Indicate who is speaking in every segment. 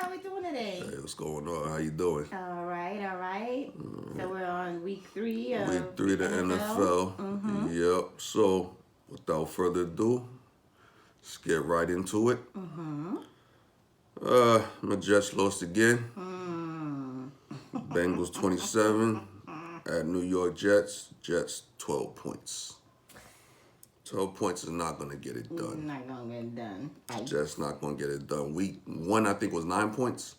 Speaker 1: How we doing today?
Speaker 2: Hey, what's going on? How you doing?
Speaker 1: All right, all right. So we're on week 3
Speaker 2: Week
Speaker 1: of
Speaker 2: 3 of the
Speaker 1: NFL.
Speaker 2: NFL. Yep. So, without further ado, let's get right into it. My Jets lost again. Bengals 27 at New York Jets. Jets 12 points. 12 points is not going to get it done.
Speaker 1: Not gonna get it done.
Speaker 2: Jets not going to get it done. Week 1, I think, was 9 points.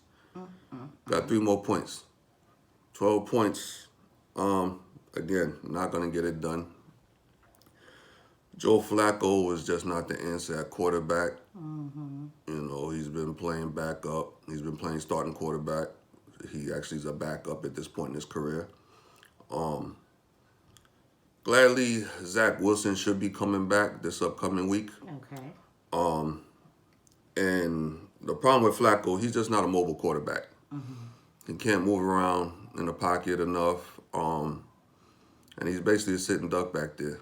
Speaker 2: Got 3 more points. 12 points. Again, not going to get it done. Joe Flacco was just not the answer at quarterback. You know, he's been playing backup. He's been playing starting quarterback. He actually is a backup at this point in his career. Gladly, Zach Wilson should be coming back this upcoming week.
Speaker 1: Okay.
Speaker 2: And the problem with Flacco, he's just not a mobile quarterback. He can't move around in the pocket enough. And he's basically a sitting duck back there.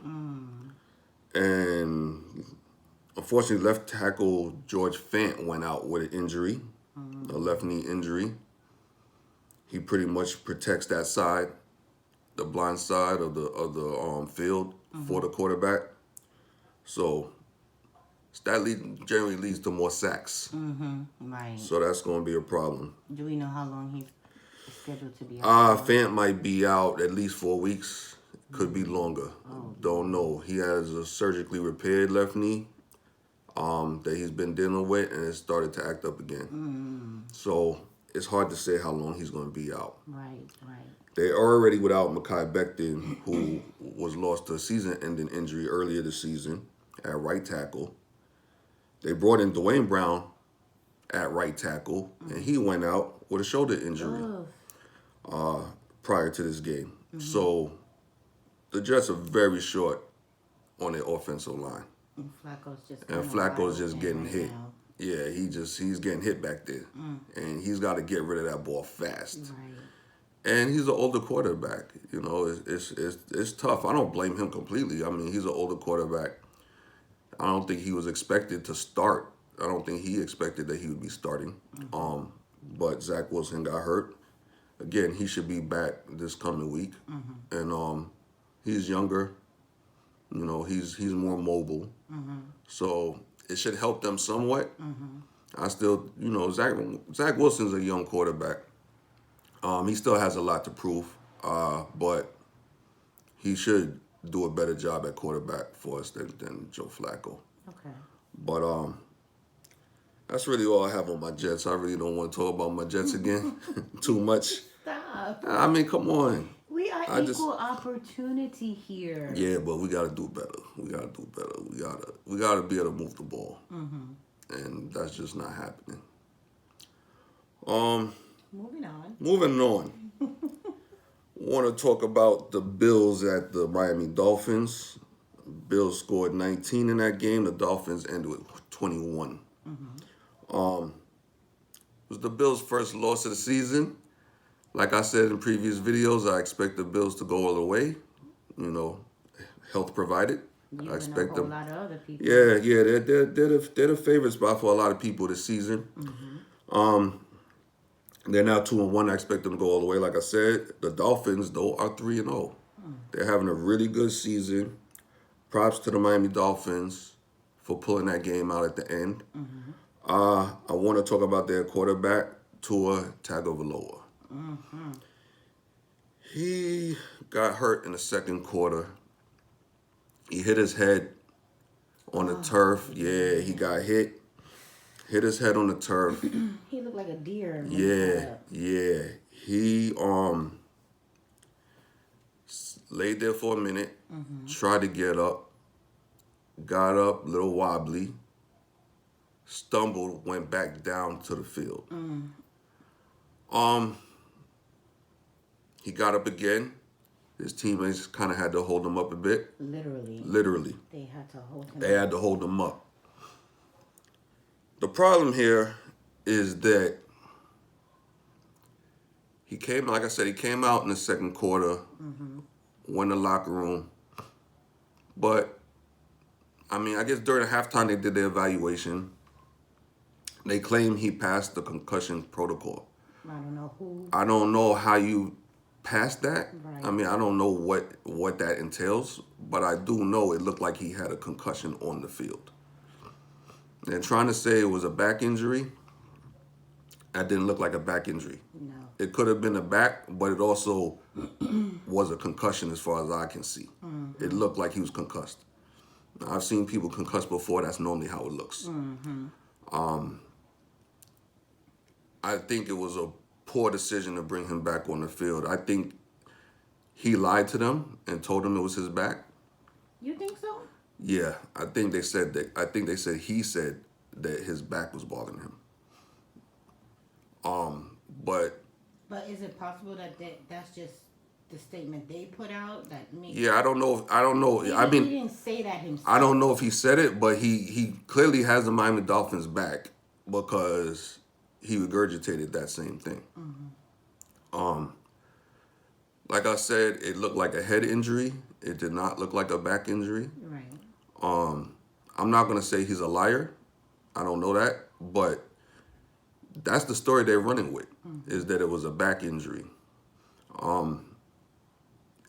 Speaker 2: And unfortunately, left tackle George Fant went out with an injury, a left knee injury. He pretty much protects that side, the blind side of the field for the quarterback. So that generally leads to more sacks.
Speaker 1: Right.
Speaker 2: So that's going to be a problem.
Speaker 1: Do we know how long he's scheduled to be out?
Speaker 2: Fant might be out at least 4 weeks. Could be longer. Don't know. He has a surgically repaired left knee that he's been dealing with, and it started to act up again. So it's hard to say how long he's going to be out.
Speaker 1: Right.
Speaker 2: They're already without Mekhi Becton, who was lost to a season-ending injury earlier this season at right tackle. They brought in Dwayne Brown at right tackle, and he went out with a shoulder injury prior to this game. So the Jets are very short on their offensive line.
Speaker 1: And
Speaker 2: Flacco's just getting
Speaker 1: right
Speaker 2: hit.
Speaker 1: now.
Speaker 2: Yeah, he's getting hit back there. And he's got to get rid of that ball fast.
Speaker 1: Right.
Speaker 2: And he's an older quarterback. You know, it's tough. I don't blame him completely. I mean, he's an older quarterback. I don't think he was expected to start. I don't think he expected that he would be starting. But Zach Wilson got hurt. Again, he should be back this coming week. And he's younger. You know, he's more mobile. So it should help them somewhat. I still, you know, Zach Wilson's a young quarterback. He still has a lot to prove, but he should do a better job at quarterback for us than Joe Flacco.
Speaker 1: Okay.
Speaker 2: But that's really all I have on my Jets. I really don't want to talk about my Jets again too much.
Speaker 1: Stop.
Speaker 2: I mean, come on.
Speaker 1: We are equal opportunity here.
Speaker 2: Yeah, but we gotta do better. We gotta be able to move the ball, and that's just not happening. Moving on. Want to talk about the Bills at the Miami Dolphins. Bills scored 19 in that game. The Dolphins ended with 21. It was the Bills' first loss of the season. Like I said in previous videos, I expect the Bills to go all the way. You know, health provided.
Speaker 1: You
Speaker 2: I expect them.
Speaker 1: A lot of other people.
Speaker 2: Yeah, they're the favorite spot for a lot of people this season. They're now 2-1. I expect them to go all the way. Like I said, the Dolphins though are 3-0. They're having a really good season. Props to the Miami Dolphins for pulling that game out at the end. I want to talk about their quarterback, Tua Tagovailoa. He got hurt in the second quarter. He hit his head on the turf. Yeah, he got hit. Hit his head on the turf.
Speaker 1: He looked like a deer.
Speaker 2: Yeah. He laid there for a minute, tried to get up, got up, a little wobbly, stumbled, went back down to the field. He got up again. His teammates kind of had to hold him up a bit.
Speaker 1: Literally. They had to hold him.
Speaker 2: They had to hold him up. The problem here is that he came out in the second quarter, went in the locker room. But, I mean, I guess during the halftime they did their evaluation. They claim he passed the concussion protocol.
Speaker 1: I don't know who.
Speaker 2: I don't know how you pass that.
Speaker 1: Right.
Speaker 2: I mean, I don't know what that entails, but I do know it looked like he had a concussion on the field. And trying to say it was a back injury, that didn't look like a back injury.
Speaker 1: No.
Speaker 2: It could have been a back, but it also was a concussion as far as I can see. Mm-hmm. It looked like he was concussed. Now, I've seen people concussed before. That's normally how it looks. Mm-hmm. I think it was a poor decision to bring him back on the field. I think he lied to them and told them it was his back.
Speaker 1: You think so?
Speaker 2: Yeah, I think they said that. I think they said he said that his back was bothering him. But
Speaker 1: is it possible that that's just the statement they put out? That maybe.
Speaker 2: Yeah, I don't know. I mean,
Speaker 1: he didn't say that himself.
Speaker 2: I don't know if he said it, but he clearly has the Miami Dolphins back because he regurgitated that same thing. Mm-hmm. Like I said, it looked like a head injury. It did not look like a back injury.
Speaker 1: Right.
Speaker 2: I'm not gonna say he's a liar. I don't know that, but that's the story they're running with, is that it was a back injury.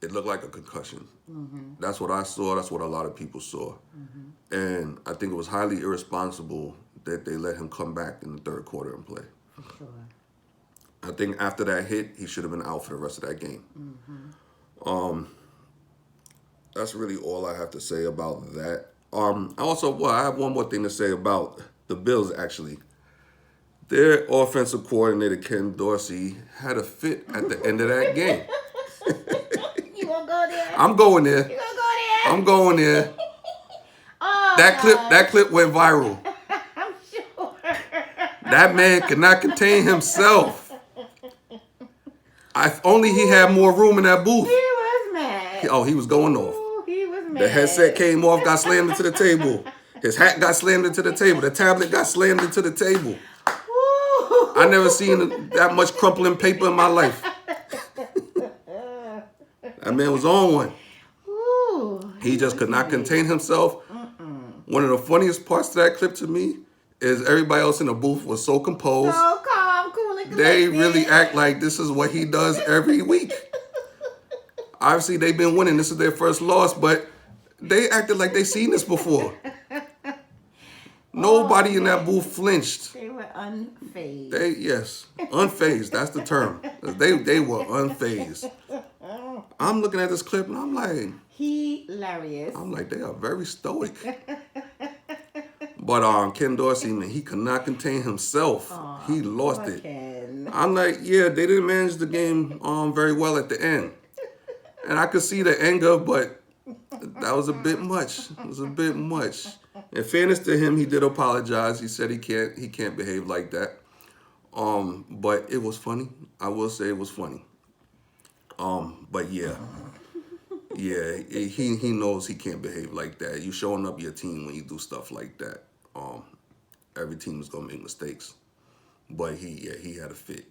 Speaker 2: It looked like a concussion. Mm-hmm. That's what I saw. That's what a lot of people saw. Mm-hmm. And I think it was highly irresponsible that they let him come back in the third quarter and play.
Speaker 1: For sure.
Speaker 2: I think after that hit, he should have been out for the rest of that game. Mm-hmm. That's really all I have to say about that. I have one more thing to say about the Bills, actually. Their offensive coordinator, Ken Dorsey, had a fit at the end of that game.
Speaker 1: You gonna go there?
Speaker 2: I'm going there.
Speaker 1: You gonna go there?
Speaker 2: I'm going there.
Speaker 1: Oh,
Speaker 2: That clip went viral.
Speaker 1: I'm sure.
Speaker 2: That man could not contain himself. If only he had more room in that booth.
Speaker 1: He was mad.
Speaker 2: He was going off.
Speaker 1: Ooh, he was mad.
Speaker 2: The headset came off, got slammed into the table. His hat got slammed into the table. The tablet got slammed into the table.
Speaker 1: Ooh.
Speaker 2: I never seen that much crumpling paper in my life. That man was on one.
Speaker 1: Ooh,
Speaker 2: He just could not contain himself. One of the funniest parts of that clip to me is everybody else in the booth was so composed.
Speaker 1: so calm, cool, and
Speaker 2: They
Speaker 1: collected.
Speaker 2: really act like this is what he does every week. Obviously, they've been winning. This is their first loss, but they acted like they seen this before. Nobody in that booth flinched.
Speaker 1: They were unfazed.
Speaker 2: Unfazed. That's the term. They were unfazed. I'm looking at this clip and I'm like,
Speaker 1: Hilarious.
Speaker 2: they are very stoic. But Ken Dorsey, man, he could not contain himself. He lost it.
Speaker 1: Ken.
Speaker 2: I'm like, yeah, they didn't manage the game very well at the end. And I could see the anger, but that was a bit much. It was a bit much. In fairness to him, he did apologize. He said he can't behave like that. But it was funny. I will say it was funny. But yeah, he knows he can't behave like that. You showing up your team when you do stuff like that. Every team is gonna make mistakes. But he had a fit.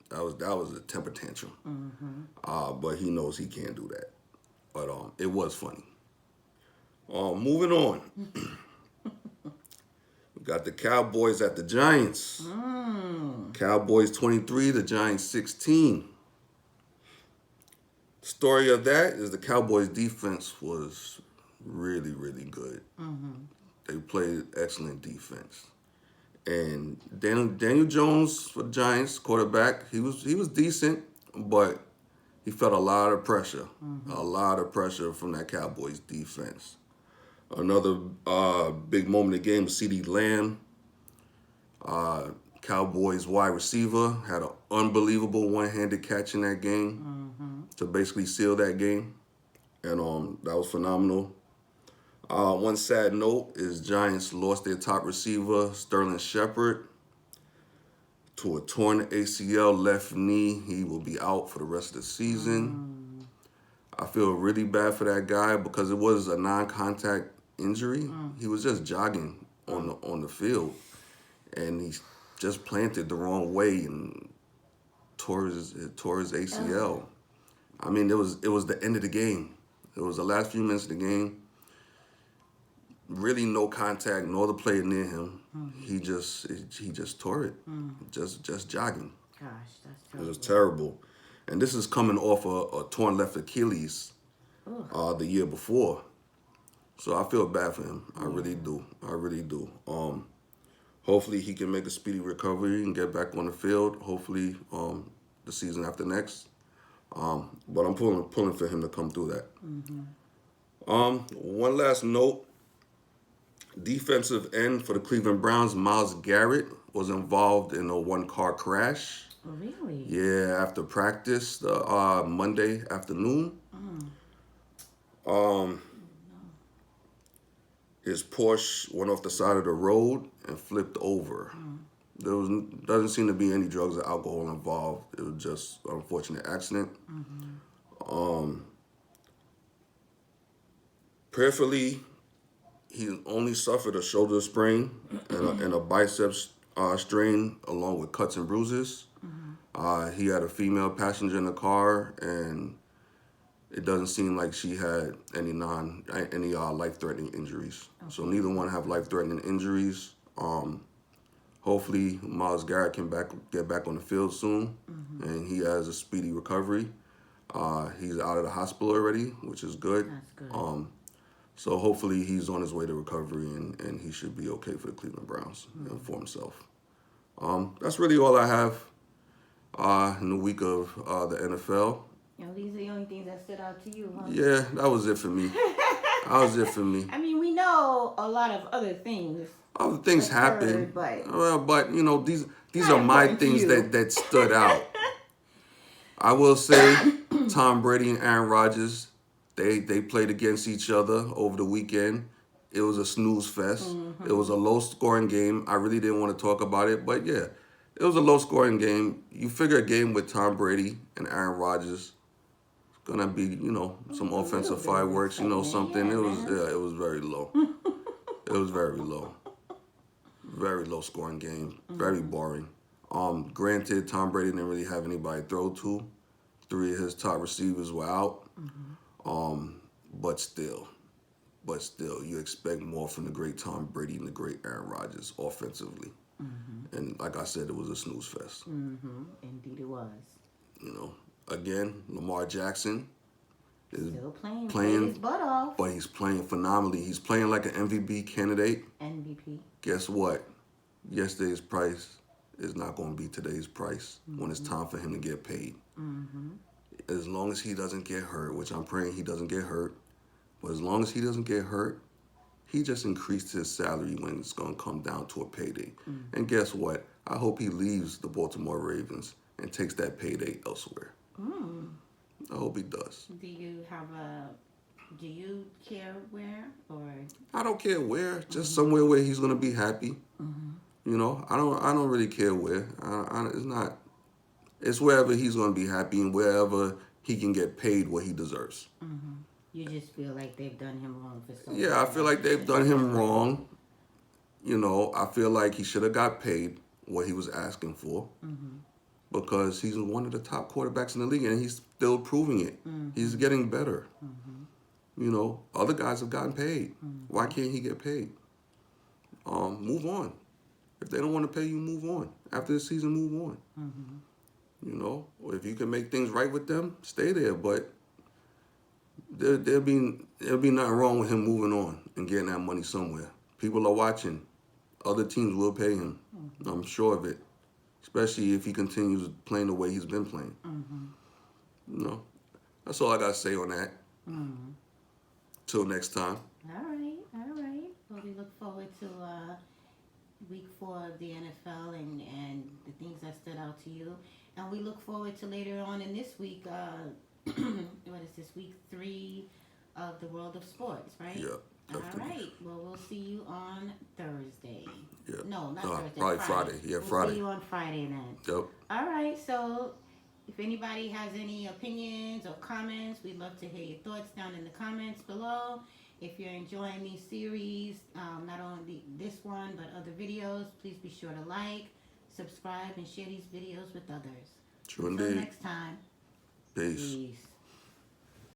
Speaker 2: That was a temper tantrum. Mm-hmm. But he knows he can't do that. But it was funny. Moving on. We got the Cowboys at the Giants. Cowboys 23, the Giants 16. Story of that is the Cowboys defense was really, really good. Mm-hmm. They played excellent defense. And Daniel Jones for the Giants, quarterback, he was decent, but he felt a lot of pressure. Mm-hmm. A lot of pressure from that Cowboys defense. Another big moment of the game, CeeDee Lamb, Cowboys wide receiver, had an unbelievable one-handed catch in that game to basically seal that game. And that was phenomenal. One sad note is Giants lost their top receiver, Sterling Shepard, to a torn ACL left knee. He will be out for the rest of the season. I feel really bad for that guy because it was a non-contact injury. He was just jogging on the field, and he just planted the wrong way and tore his ACL. I mean, it was the end of the game. It was the last few minutes of the game. Really no contact, no other player near him. he just tore it, just jogging.
Speaker 1: Gosh, that's
Speaker 2: It
Speaker 1: terrible.
Speaker 2: was terrible, and this is coming off a torn left Achilles the year before. So I feel bad for him. I really do. I really do. Hopefully he can make a speedy recovery and get back on the field. Hopefully the season after next. But I'm pulling for him to come through that. One last note. Defensive end for the Cleveland Browns, Myles Garrett, was involved in a one-car crash.
Speaker 1: Oh, really?
Speaker 2: Yeah, after practice Monday afternoon. His Porsche went off the side of the road and flipped over. There doesn't seem to be any drugs or alcohol involved. It was just an unfortunate accident. Prayerfully, he only suffered a shoulder sprain and a biceps strain, along with cuts and bruises. He had a female passenger in the car, and it doesn't seem like she had any life-threatening injuries. So neither one have life-threatening injuries. Hopefully, Myles Garrett can get back on the field soon, and he has a speedy recovery. He's out of the hospital already, which is good.
Speaker 1: That's good.
Speaker 2: So hopefully he's on his way to recovery, and he should be okay for the Cleveland Browns and for himself. That's really all I have in the week of the NFL.
Speaker 1: These are the only things that stood out to you, huh?
Speaker 2: Yeah, that was it for me. That was it for me.
Speaker 1: I mean, we know a lot of other things.
Speaker 2: Other things happen,
Speaker 1: but
Speaker 2: these are my things that stood out. I will say, Tom Brady and Aaron Rodgers, they played against each other over the weekend. It was a snooze fest. It was a low-scoring game. I really didn't want to talk about it, but yeah, it was a low-scoring game. You figure a game with Tom Brady and Aaron Rodgers, it's gonna be, some offensive fireworks, something.
Speaker 1: Yeah,
Speaker 2: it was very low. It was very low. Very low-scoring game. Very boring. Granted, Tom Brady didn't really have anybody to throw to. 3 of his top receivers were out. But still, you expect more from the great Tom Brady and the great Aaron Rodgers offensively. And like I said, it was a snooze fest.
Speaker 1: Indeed it was.
Speaker 2: Again, Lamar Jackson is
Speaker 1: Still playing his butt off.
Speaker 2: but he's playing phenomenally. He's playing like an MVP candidate.
Speaker 1: MVP.
Speaker 2: Guess what? Yesterday's price is not going to be today's price when it's time for him to get paid. As long as he doesn't get hurt, which I'm praying he doesn't get hurt, but as long as he doesn't get hurt, he just increased his salary when it's going to come down to a payday. And guess what? I hope he leaves the Baltimore Ravens and takes that payday elsewhere. I hope he does.
Speaker 1: Do you care where, or?
Speaker 2: I don't care where, just somewhere where he's going to be happy. I don't really care where. It's wherever he's going to be happy and wherever he can get paid what he deserves.
Speaker 1: You just feel like they've done him wrong for so long.
Speaker 2: Yeah, I feel like they've done him wrong. I feel like he should have got paid what he was asking for because he's one of the top quarterbacks in the league and he's still proving it. He's getting better. Other guys have gotten paid. Why can't he get paid? Move on. If they don't want to pay you, move on. After the season, move on. Or if you can make things right with them, stay there. But there'll be nothing wrong with him moving on and getting that money somewhere. People are watching. Other teams will pay him. I'm sure of it. Especially if he continues playing the way he's been playing. That's all I got to say on that. Till next time.
Speaker 1: All right. Well, we look forward to week 4 of the NFL and the things that stood out to you. And we look forward to later on in this week, what is this, week 3 of the world of sports, right?
Speaker 2: Yeah.
Speaker 1: All right. Well, we'll see you on Thursday.
Speaker 2: Yeah.
Speaker 1: No, not Thursday.
Speaker 2: Probably Friday. Yeah, Friday.
Speaker 1: We'll see you on Friday then.
Speaker 2: Yep.
Speaker 1: All right. So if anybody has any opinions or comments, we'd love to hear your thoughts down in the comments below. If you're enjoying these series, not only this one, but other videos, please be sure to like, subscribe, and share these videos with others.
Speaker 2: True
Speaker 1: Until
Speaker 2: indeed.
Speaker 1: next time.
Speaker 2: Peace.
Speaker 1: Peace.